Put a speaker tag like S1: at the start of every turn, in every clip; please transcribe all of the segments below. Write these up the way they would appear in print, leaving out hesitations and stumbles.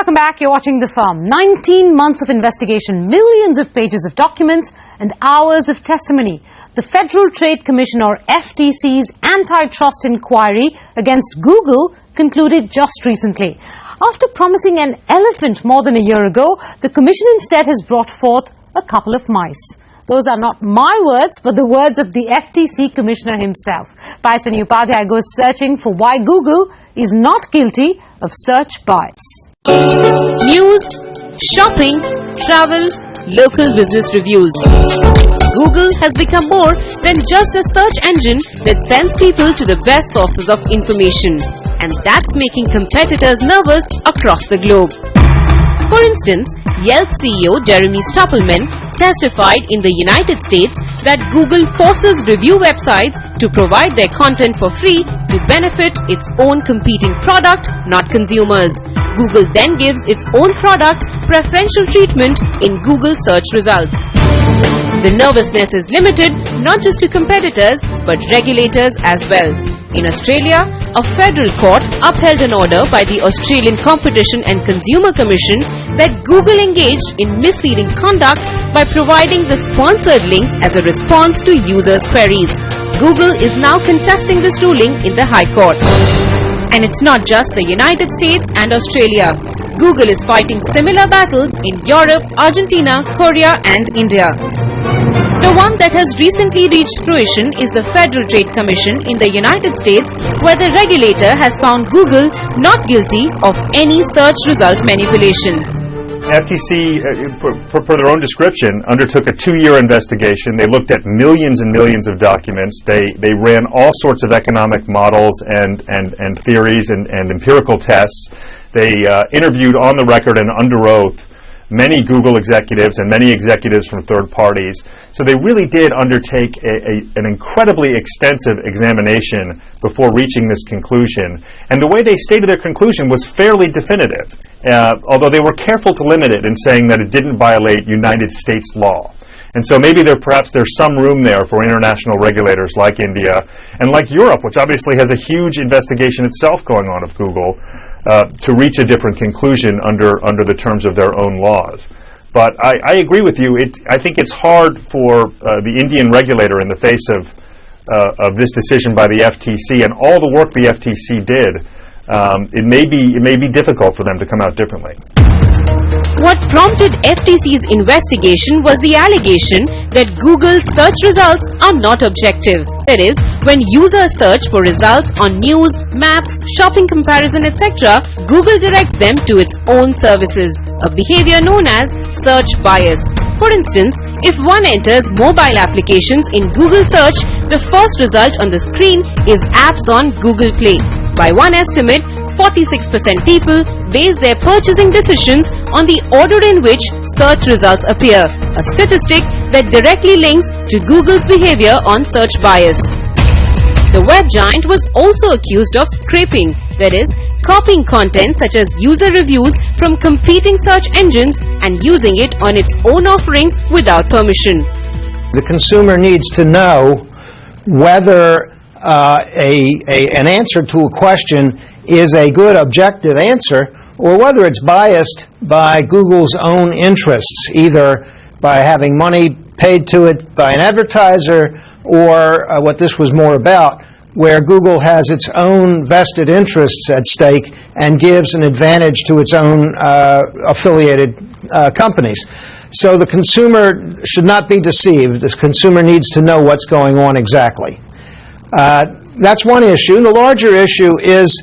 S1: welcome back. You're watching The Firm. 19 months of investigation, millions of pages of documents and hours of testimony. The Federal Trade Commission, or FTC's antitrust inquiry against Google concluded just recently. After promising an elephant more than a year ago, the Commission instead has brought forth a couple of mice. Those are not my words, but the words of the FTC Commissioner himself. Paiswani Upadhyay goes searching for why Google is not guilty of search bias.
S2: News, shopping, travel, local business reviews. Google has become more than just a search engine that sends people to the best sources of information. And that's making competitors nervous across the globe. For instance, Yelp CEO Jeremy Stoppelman testified in the United States that Google forces review websites to provide their content for free to benefit its own competing product, not consumers. Google then gives its own product preferential treatment in Google search results. The nervousness is limited not just to competitors but regulators as well. In Australia, a federal court upheld an order by the Australian Competition and Consumer Commission that Google engaged in misleading conduct by providing the sponsored links as a response to users' queries. Google is now contesting this ruling in the High Court. And it's not just the United States and Australia. Google is fighting similar battles in Europe, Argentina, Korea and India. The one that has recently reached fruition is the Federal Trade Commission in the United States, where the regulator has found Google not guilty of any search result manipulation.
S3: FTC, per their own description, undertook a 2-year investigation. They looked at millions and millions of documents. They ran all sorts of economic models and theories and empirical tests. They interviewed on the record and under oath many Google executives and many executives from third parties. So they really did undertake an incredibly extensive examination before reaching this conclusion. And the way they stated their conclusion was fairly definitive, although they were careful to limit it in saying that it didn't violate United States law. And so maybe perhaps there's some room there for international regulators like India and like Europe, which obviously has a huge investigation itself going on of Google, to reach a different conclusion under the terms of their own laws. But I agree with you. I think it's hard for the Indian regulator in the face of this decision by the FTC and all the work the FTC did. It may be difficult for them to come out differently.
S2: What prompted FTC's investigation was the allegation that Google's search results are not objective. That is, when users search for results on news, maps, shopping comparison, etc., Google directs them to its own services, a behavior known as search bias. For instance, if one enters mobile applications in Google search, the first result on the screen is apps on Google Play. By one estimate, 46% people base their purchasing decisions on the order in which search results appear, a statistic that directly links to Google's behavior on search bias. The web giant was also accused of scraping, that is, copying content such as user reviews from competing search engines and using it on its own offerings without permission.
S4: The consumer needs to know whether an answer to a question is a good objective answer or whether it's biased by Google's own interests, either by having money paid to it by an advertiser or what this was more about, where Google has its own vested interests at stake and gives an advantage to its own affiliated companies. So the consumer should not be deceived. The consumer needs to know what's going on exactly. That's one issue. The larger issue is,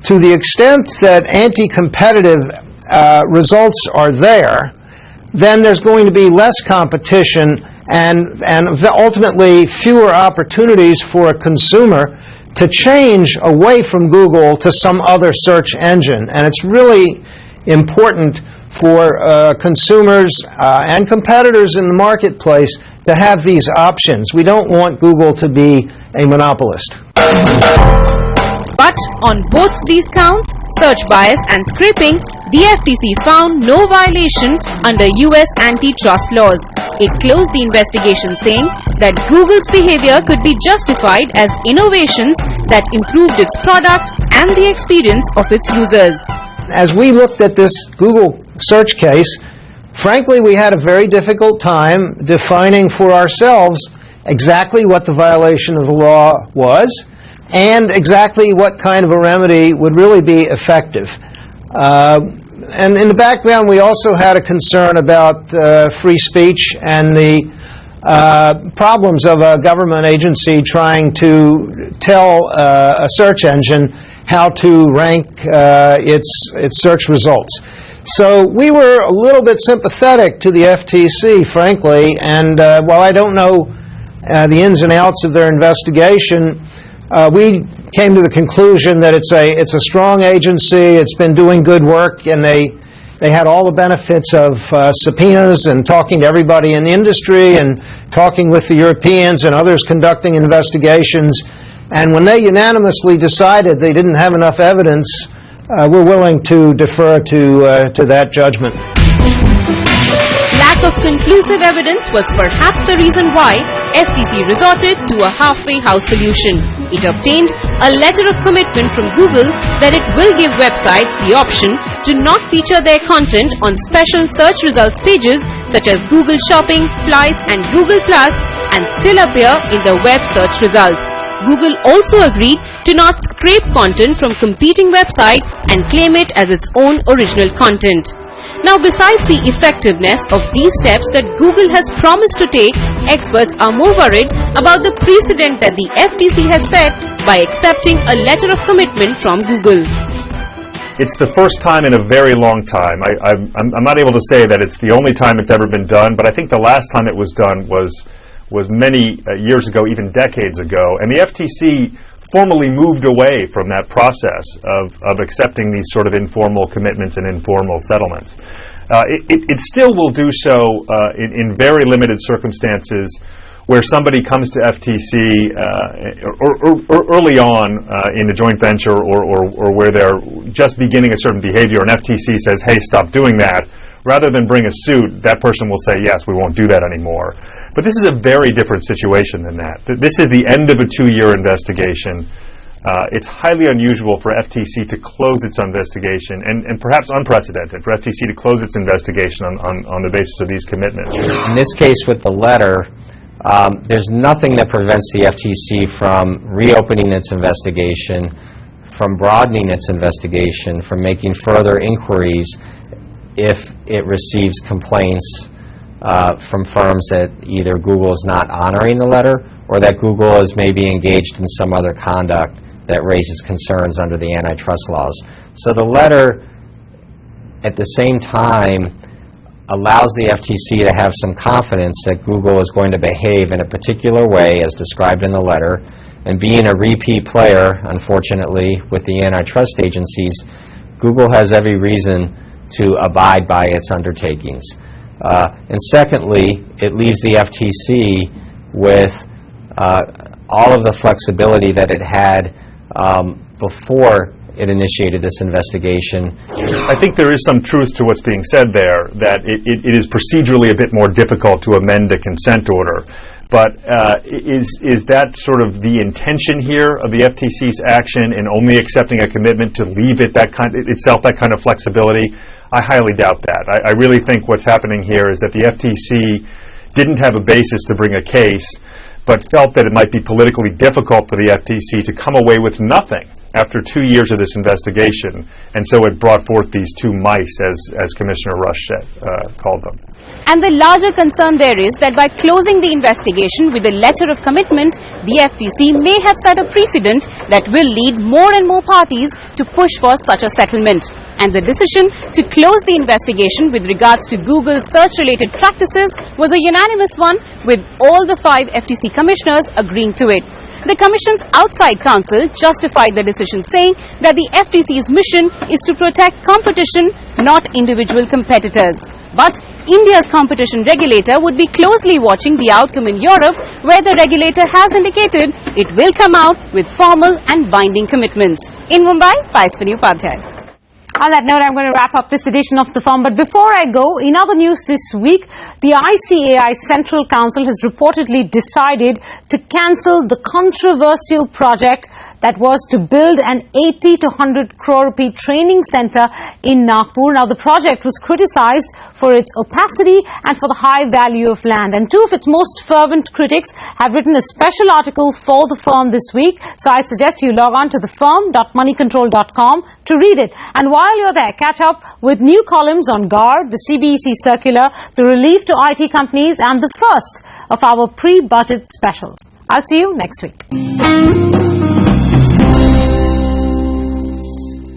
S4: to the extent that anti-competitive results are there, then there's going to be less competition and ultimately fewer opportunities for a consumer to change away from Google to some other search engine. And it's really important for consumers and competitors in the marketplace to have these options. We don't want Google to be a monopolist.
S2: But on both these counts, search bias and scraping, the FTC found no violation under US antitrust laws. It closed the investigation saying that Google's behavior could be justified as innovations that improved its product and the experience of its users.
S4: as we looked at this Google search case, frankly, we had a very difficult time defining for ourselves exactly what the violation of the law was and exactly what kind of a remedy would really be effective. And in the background, we also had a concern about free speech and the problems of a government agency trying to tell a search engine how to rank its search results. So we were a little bit sympathetic to the FTC, frankly, and while I don't know the ins and outs of their investigation, we came to the conclusion that it's a strong agency, it's been doing good work, and they had all the benefits of subpoenas and talking to everybody in the industry and talking with the Europeans and others conducting investigations. And when they unanimously decided they didn't have enough evidence, we're willing to defer to that judgment.
S2: Lack of conclusive evidence was perhaps the reason why FTC resorted to a halfway house solution. It obtained a letter of commitment from Google that it will give websites the option to not feature their content on special search results pages such as Google Shopping, Flights and Google Plus, and still appear in the web search results. Google also agreed to not scrape content from competing websites and claim it as its own original content. Now, besides the effectiveness of these steps that Google has promised to take, experts are more worried about the precedent that the FTC has set by accepting a letter of commitment from Google.
S3: It's the first time in a very long time. I'm not able to say that it's the only time it's ever been done, but I think the last time it was done was many years ago, even decades ago, and the FTC formally moved away from that process of accepting these sort of informal commitments and informal settlements. It still will do so in very limited circumstances where somebody comes to FTC or early on in a joint venture or where they're just beginning a certain behavior and FTC says, hey, stop doing that. Rather than bring a suit, that person will say, yes, we won't do that anymore. But this is a very different situation than that. This is the end of a 2-year investigation. It's highly unusual for FTC to close its investigation, and perhaps unprecedented for FTC to close its investigation on the basis of these commitments.
S5: In this case with the letter, there's nothing that prevents the FTC from reopening its investigation, from broadening its investigation, from making further inquiries if it receives complaints from firms that either Google is not honoring the letter or that Google is maybe engaged in some other conduct that raises concerns under the antitrust laws. So the letter, at the same time, allows the FTC to have some confidence that Google is going to behave in a particular way as described in the letter, and being a repeat player, unfortunately, with the antitrust agencies, Google has every reason to abide by its undertakings. And secondly, it leaves the FTC with all of the flexibility that it had before it initiated this investigation.
S3: I think there is some truth to what's being said there, that it is procedurally a bit more difficult to amend a consent order. But is that sort of the intention here of the FTC's action in only accepting a commitment to leave it that kind of flexibility? I highly doubt that. I really think what's happening here is that the FTC didn't have a basis to bring a case, but felt that it might be politically difficult for the FTC to come away with nothing after 2 years of this investigation, and so it brought forth these two mice, as Commissioner Rush called them.
S2: And the larger concern there is that by closing the investigation with a letter of commitment, the FTC may have set a precedent that will lead more and more parties to push for such a settlement. And the decision to close the investigation with regards to Google's search-related practices was a unanimous one, with all the 5 FTC commissioners agreeing to it. The Commission's outside counsel justified the decision, saying that the FTC's mission is to protect competition, not individual competitors. But India's competition regulator would be closely watching the outcome in Europe, where the regulator has indicated it will come out with formal and binding commitments. In Mumbai, Paiswani Upadhyay.
S1: On that note, I'm going to wrap up this edition of The Firm. But before I go, in other news this week, the ICAI Central Council has reportedly decided to cancel the controversial project that was to build an 80 to 100 crore rupee training center in Nagpur. Now, the project was criticized for its opacity and for the high value of land. And two of its most fervent critics have written a special article for the firm this week. So I suggest you log on to thefirm.moneycontrol.com to read it. And while you're there, catch up with new columns on GAR, the CBEC circular, the relief to IT companies, and the first of our pre-budget specials. I'll see you next week.